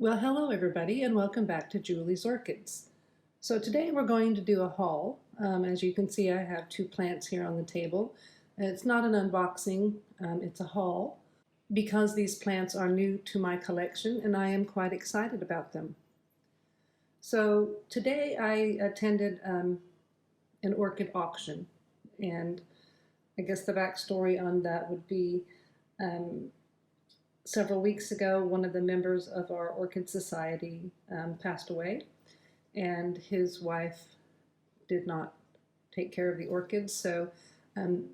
Well, hello everybody and welcome back to Julie's Orchids. So today we're going to do a haul. As you can see, I have two plants here on the table. It's not an unboxing, it's a haul because these plants are new to my collection and I am quite excited about them. So today I attended an orchid auction, and I guess the backstory on that would be several weeks ago, one of the members of our Orchid Society passed away, and his wife did not take care of the orchids, so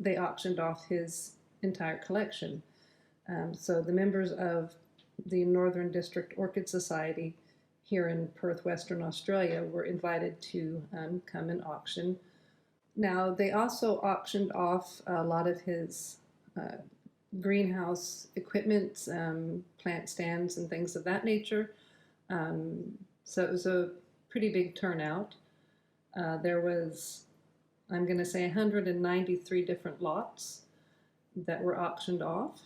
they auctioned off his entire collection. So the members of the Northern District Orchid Society here in Perth, Western Australia, were invited to come and auction. Now, they also auctioned off a lot of his greenhouse equipment, plant stands and things of that nature. So it was a pretty big turnout. There was, I'm going to say, 193 different lots that were auctioned off.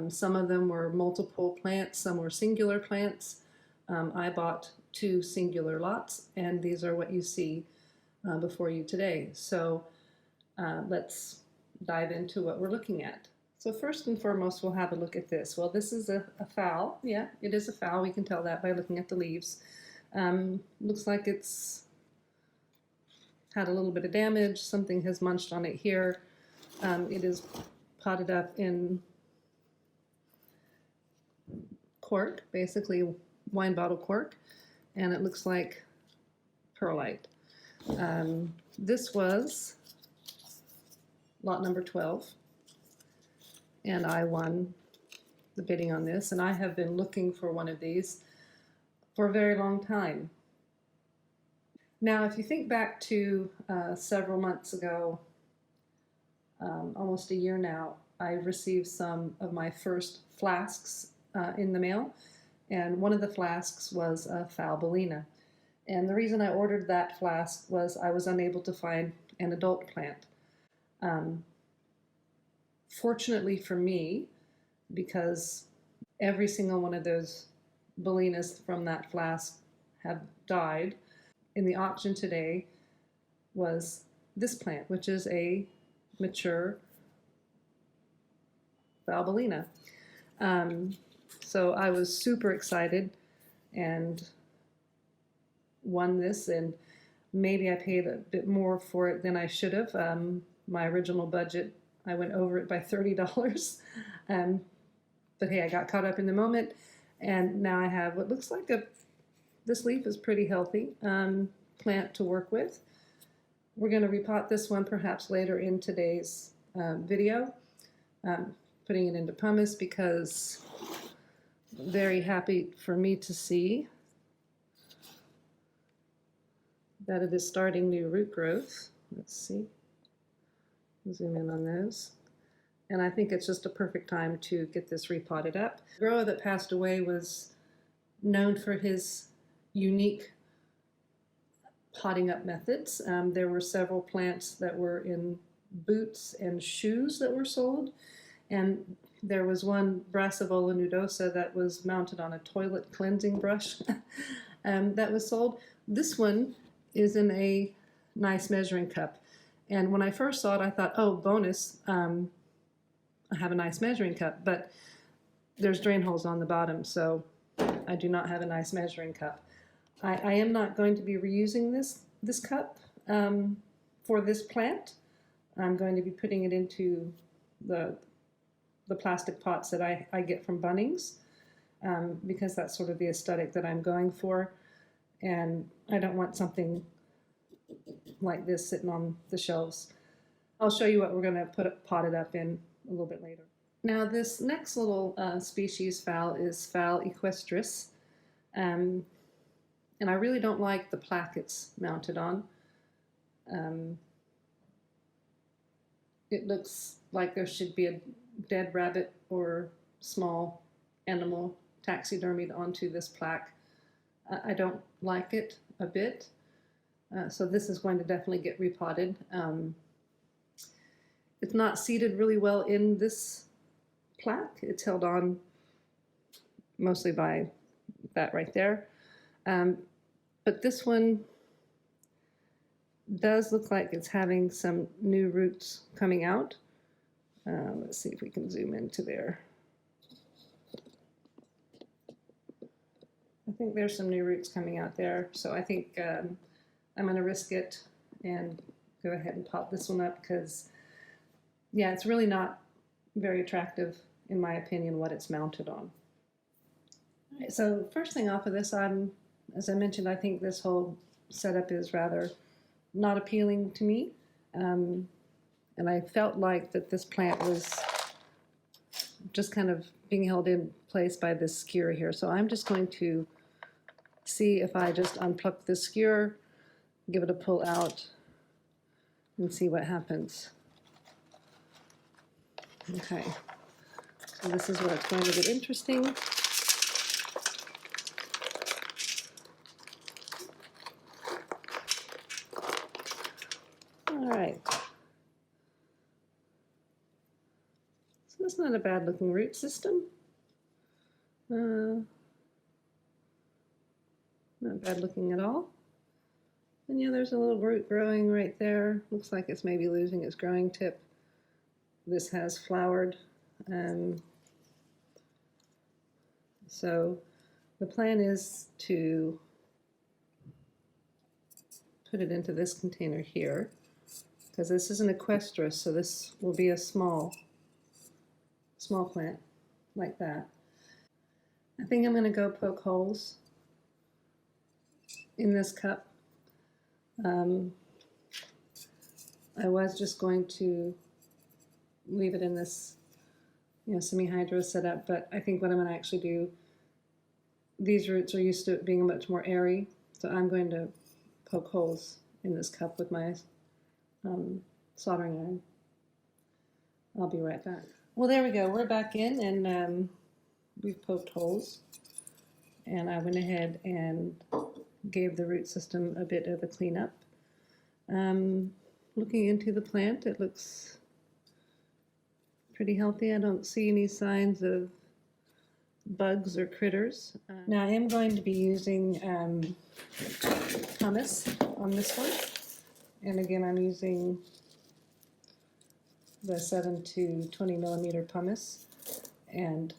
Some of them were multiple plants, some were singular plants. I bought 2 singular lots, and these are what you see before you today. So let's dive into what we're looking at. So first and foremost, we'll have a look at this. Well, this is a phal. Yeah, it is a phal. We can tell that by looking at the leaves. Looks like it's had a little bit of damage. Something has munched on it here. It is potted up in cork, basically wine bottle cork, and it looks like perlite. This was lot number 12. And I won the bidding on this, and I have been looking for one of these for a very long time. Now, if you think back to several months ago, almost a year now, I received some of my first flasks in the mail, and one of the flasks was a bellina. And the reason I ordered that flask was I was unable to find an adult plant. Fortunately for me, because every single one of those bellinas from that flask have died, in the auction today was this plant, which is a mature bellina. So I was super excited and won this, and maybe I paid a bit more for it than I should have. My original budget, I went over it by $30, but hey, I got caught up in the moment, and now I have what looks like this leaf is pretty healthy plant to work with. We're going to repot this one perhaps later in today's video, putting it into pumice because very happy for me to see that it is starting new root growth. Let's see. Zoom in on those. And I think it's just a perfect time to get this repotted up. The grower that passed away was known for his unique potting up methods. There were several plants that were in boots and shoes that were sold, and there was one Brassavola nudosa that was mounted on a toilet cleansing brush that was sold. This one is in a nice measuring cup. And when I first saw it, I thought, oh, bonus, I have a nice measuring cup, but there's drain holes on the bottom, so I do not have a nice measuring cup. I am not going to be reusing this cup for this plant. I'm going to be putting it into the plastic pots that I get from Bunnings because that's sort of the aesthetic that I'm going for, and I don't want something like this sitting on the shelves. I'll show you what we're going to pot it up in a little bit later. Now, this next little species phal is Equestris, and I really don't like the plaque it's mounted on. It looks like there should be a dead rabbit or small animal taxidermied onto this plaque. I don't like it a bit. So this is going to definitely get repotted. It's not seated really well in this plaque. It's held on mostly by that right there. But this one does look like it's having some new roots coming out. Let's see if we can zoom into there. I think there's some new roots coming out there, so I think I'm going to risk it and go ahead and pop this one up because, yeah, it's really not very attractive, in my opinion, what it's mounted on. All right, so first thing off of this, as I mentioned, I think this whole setup is rather not appealing to me, and I felt like that this plant was just kind of being held in place by this skewer here. So I'm just going to see if I just unpluck this skewer, give it a pull out, and see what happens. Okay, so this is where it's going to get interesting. All right. So that's not a bad looking root system. Not bad looking at all. And yeah, there's a little root growing right there. Looks like it's maybe losing its growing tip. This has flowered. So the plan is to put it into this container here, because this is an equestris, so this will be a small plant like that. I think I'm going to go poke holes in this cup. I was just going to leave it in this, semi-hydro setup, but I think what I'm going to actually do, these roots are used to it being much more airy, so I'm going to poke holes in this cup with my soldering iron. I'll be right back. Well, there we go. We're back in, and we've poked holes, and I went ahead and gave the root system a bit of a cleanup. Looking into the plant, it looks pretty healthy. I don't see any signs of bugs or critters. Now I am going to be using Pumice on this one, and again I'm using the 7 to 20 millimeter Pumice, and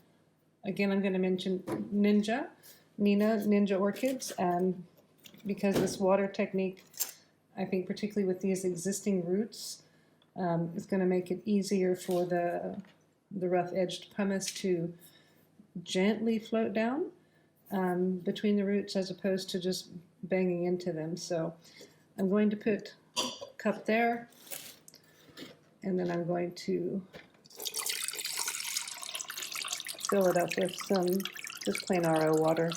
again I'm going to mention Ninja Orchids, because this water technique, I think particularly with these existing roots, is going to make it easier for the rough-edged pumice to gently float down between the roots as opposed to just banging into them. So I'm going to put a cup there, and then I'm going to fill it up with some just plain RO water,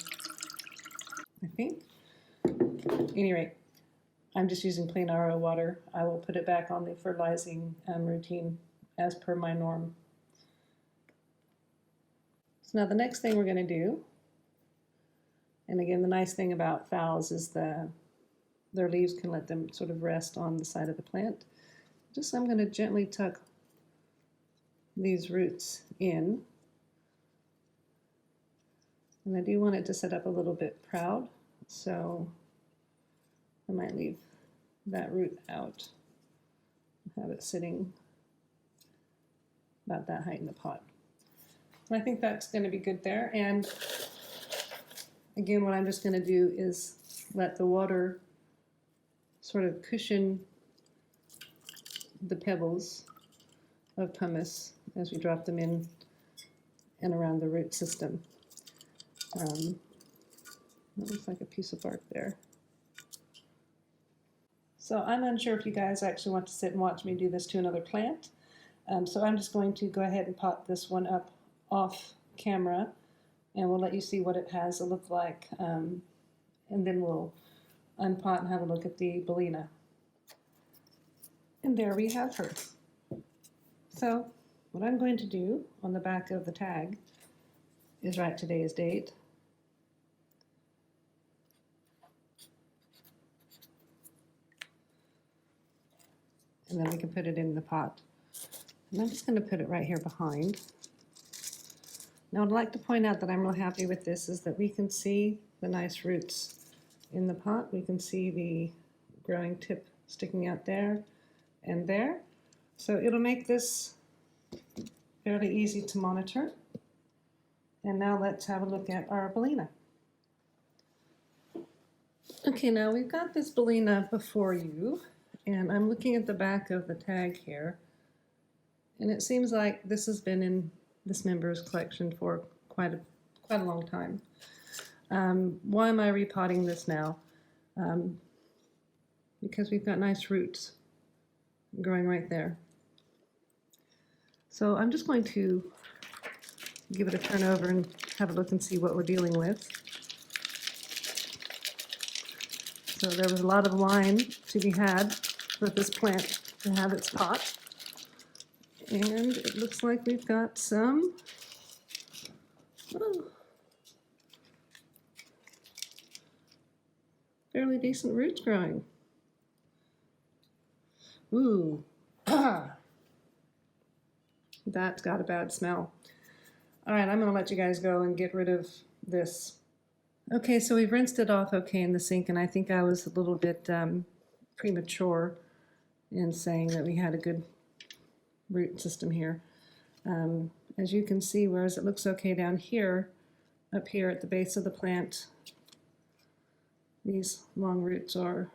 I think. At any rate, I'm just using plain RO water. I will put it back on the fertilizing routine as per my norm. So now the next thing we're going to do, and again the nice thing about phals is their leaves can let them sort of rest on the side of the plant. I'm going to gently tuck these roots in, and I do want it to set up a little bit proud, so I might leave that root out, have it sitting about that height in the pot. And I think that's going to be good there. And again, what I'm just going to do is let the water sort of cushion the pebbles of pumice as we drop them in and around the root system. That looks like a piece of bark there. So I'm unsure if you guys actually want to sit and watch me do this to another plant. So I'm just going to go ahead and pot this one up off camera, and we'll let you see what it has to look like. And then we'll unpot and have a look at the bellina. And there we have her. So what I'm going to do on the back of the tag is write today's date. And then we can put it in the pot. And I'm just going to put it right here behind. Now I'd like to point out that I'm real happy with this is that we can see the nice roots in the pot. We can see the growing tip sticking out there and there. So it'll make this fairly easy to monitor. And now let's have a look at our bellina. Okay, now we've got this bellina before you, and I'm looking at the back of the tag here, and it seems like this has been in this member's collection for quite a long time. Why am I repotting this now? Because we've got nice roots growing right there. So I'm just going to give it a turn over and have a look and see what we're dealing with. So there was a lot of line to be had with this plant to have its pot. And it looks like we've got some fairly decent roots growing. Ooh, that's got a bad smell. All right, I'm gonna let you guys go and get rid of this. Okay, so we've rinsed it off okay in the sink, and I think I was a little bit premature in saying that we had a good root system here. As you can see, whereas it looks okay down here, up here at the base of the plant, these long roots are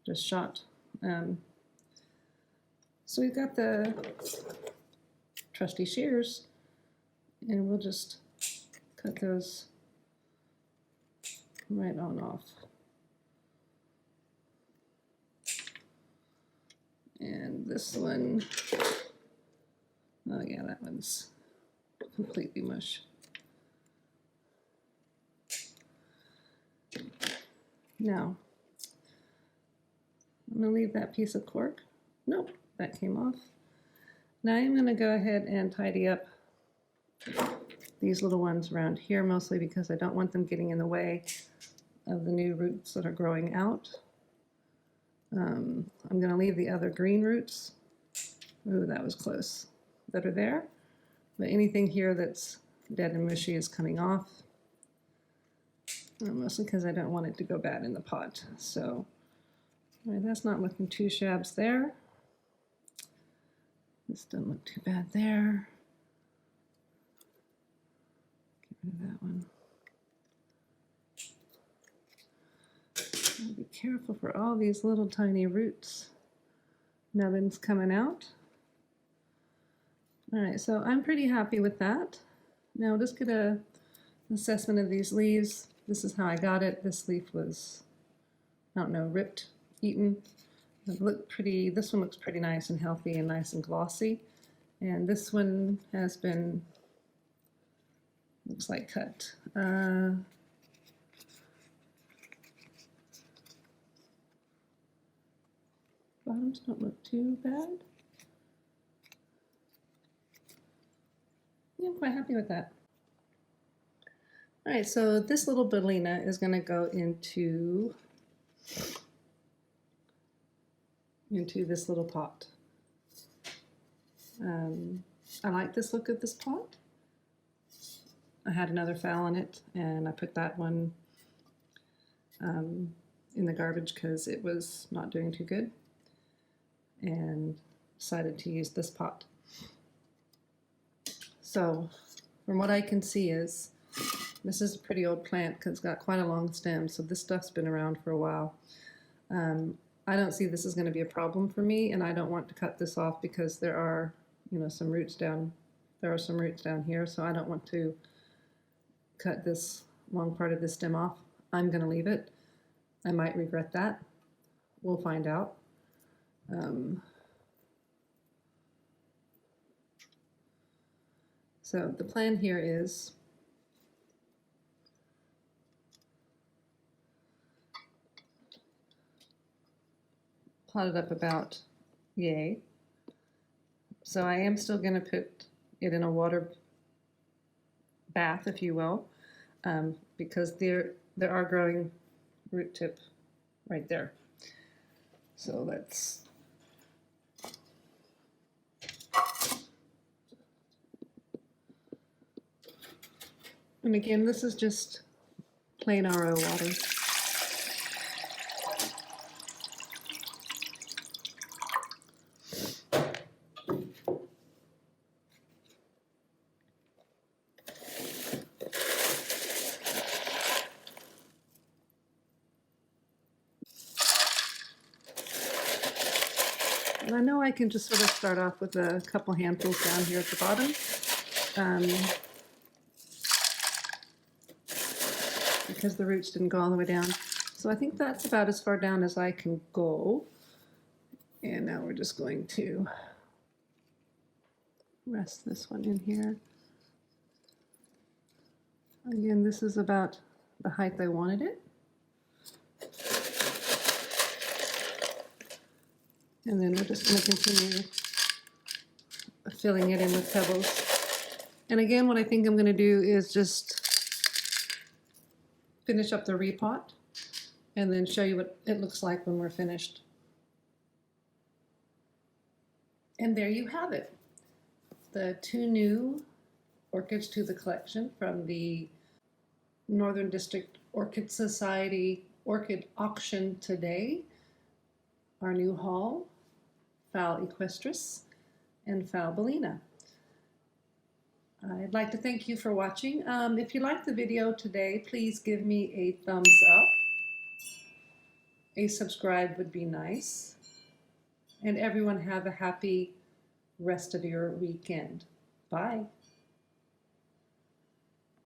just shot. So we've got the trusty shears, and we'll just cut those right on off. And this one, oh yeah, that one's completely mush. Now, I'm going to leave that piece of cork. Nope, that came off. Now I'm going to go ahead and tidy up these little ones around here, mostly because I don't want them getting in the way of the new roots that are growing out. I'm going to leave the other green roots. Ooh, that was close. That are there. But anything here that's dead and mushy is coming off. Mostly because I don't want it to go bad in the pot. So, all right, that's not looking too shabs there. This doesn't look too bad there. Get rid of that one. Be careful for all these little tiny roots. Nubbins coming out. All right, so I'm pretty happy with that. Now just get an assessment of these leaves. This is how I got it. This leaf was, I don't know, ripped, eaten. It looked pretty, this one looks pretty nice and healthy and nice and glossy. And this one has been, looks like cut. Bottoms don't look too bad. Yeah, I'm quite happy with that. All right, so this little bellina is going to go into this little pot. I like this look of this pot. I had another phal in it, and I put that one in the garbage because it was not doing too good, and decided to use this pot. So from what I can see is, this is a pretty old plant because it's got quite a long stem, so this stuff's been around for a while. I don't see this is going to be a problem for me, and I don't want to cut this off because there are, you know, some roots down here, so I don't want to cut this long part of the stem off. I'm going to leave it. I might regret that. We'll find out. So the plan here is pot it up about yay. So I am still going to put it in a water bath, if you will, because there are growing root tip right there. So let's And again, this is just plain RO water. And I know I can just sort of start off with a couple handfuls down here at the bottom. Because the roots didn't go all the way down. So I think that's about as far down as I can go. And now we're just going to rest this one in here. Again, this is about the height I wanted it. And then we're just going to continue filling it in with pebbles. And again, what I think I'm going to do is just finish up the repot and then show you what it looks like when we're finished. And there you have it. The 2 new orchids to the collection from the Northern District Orchid Society Orchid Auction today. Our new haul, Phalaenopsis and bellina. I'd like to thank you for watching. If you liked the video today, please give me a thumbs up. A subscribe would be nice. And everyone have a happy rest of your weekend. Bye.